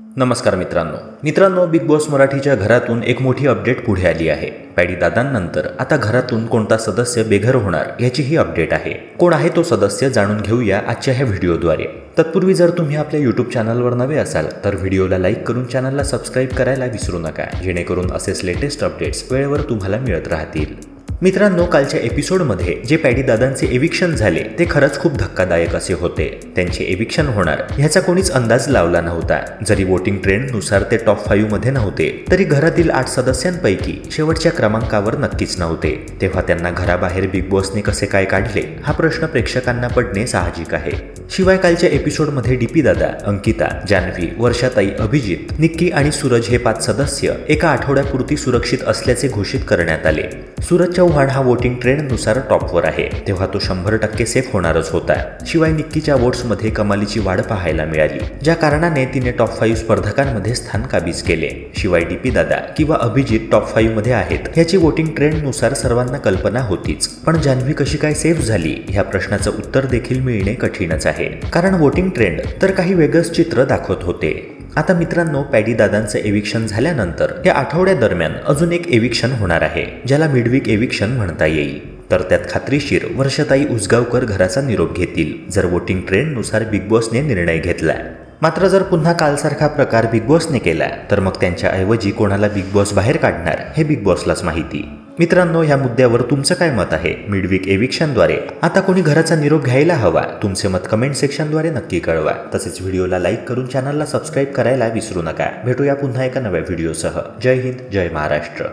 नमस्कार मित्रांनो big boss मराठीच्या घरातून एक मोठी अपडेट पुढे आली आहे। पॅडी दादांनंतर आता घरातून कोणता सदस्य बेघर होणार याची ही अपडेट आहे। कोण आहे तो सदस्य जाणून घेऊया आजच्या ह्या व्हिडिओद्वारे। तत्पूर्वी जर तुम्ही आपल्या YouTube चॅनलवर नवे असाल तर व्हिडिओला लाईक करून चॅनलला सबस्क्राईब करायला विसरू नका, जेणेकरून असेच लेटेस्ट अपडेट्स वेळेवर तुम्हाला मिळत राहतील। मित्रांनो, कालच्या एपिसोडमध्ये जे पॅडी दादांचे एविक्शन झाले ते खरंच खूप धक्कादायक असे होते। त्यांचे एविक्शन होणार ह्याचा कोणीच अंदाज लावला नव्हता। जरी वोटिंग ट्रेंडनुसार ते टॉप 5 मध्ये नव्हते तरी घरातील 8 सदस्यांपैकी शेवटच्या क्रमांकावर नक्कीच नव्हते। तेव्हा त्यांना घराबाहेर बिग बॉसने कसे काय काढले हा प्रश्न प्रेक्षकांना पडणे साहजिक आहे। शिवाय कालच्या एपिसोडमध्ये डीपी दादा, अंकिता, जान्हवी, वर्षाताई, अभिजित, निक्की आणि सूरज हे 5 सदस्य एका आठवड्यापुरती सुरक्षित असल्याचे घोषित करण्यात आले। सूरज चौहान हा वोटिंग ट्रेंडनुसार टॉपवर आहे, तेव्हा तो 100% सेफ होणारच होता। शिवाय निक्कीच्या वोट्समध्ये कमालीची वाढ पाहायला मिळाली, ज्या कारणाने तिने टॉप 5 स्पर्धकांमध्ये स्थान काबीज केले। शिवाय डीपी दादा किंवा अभिजित टॉप 5 मध्ये आहेत याची वोटिंग ट्रेंडनुसार सर्वांना कल्पना होतीच, पण जान्हवी कशी काय सेफ झाली ह्या प्रश्नाचं उत्तर देखील मिळणे कठीणच आहे, कारण वोटिंग ट्रेंड तर काही वेगळंच चित्र दाखवत होते। आता मित्रांनो, पॅडी दादांचं एविक्शन झाल्यानंतर या आठवड्यादरम्यान अजून एक एविक्शन होणार आहे, ज्याला मिडवीक एविक्शन म्हणता येईल। तर त्यात खात्रीशीर वर्षाताई उसगावकर घराचा निरोप घेतील, जर वोटिंग ट्रेंडनुसार बिग बॉसने निर्णय घेतला। मात्र जर पुन्हा कालसारखा प्रकार बिग बॉसने केला तर मग त्यांच्याऐवजी कोणाला बिग बॉस बाहेर काढणार हे बिग बॉसलाच माहिती। मित्रांनो, या मुद्द्यावर तुमचं काय मत आहे? मिडवीक एविक्शनद्वारे आता कोणी घराचा निरोप घ्यायला हवा? तुमचे मत कमेंट सेक्शनद्वारे नक्की कळवा। तसेच व्हिडिओला लाईक करून चॅनलला सबस्क्राईब करायला विसरू नका। भेटूया पुन्हा एका नव्या व्हिडिओसह। जय हिंद, जय महाराष्ट्र।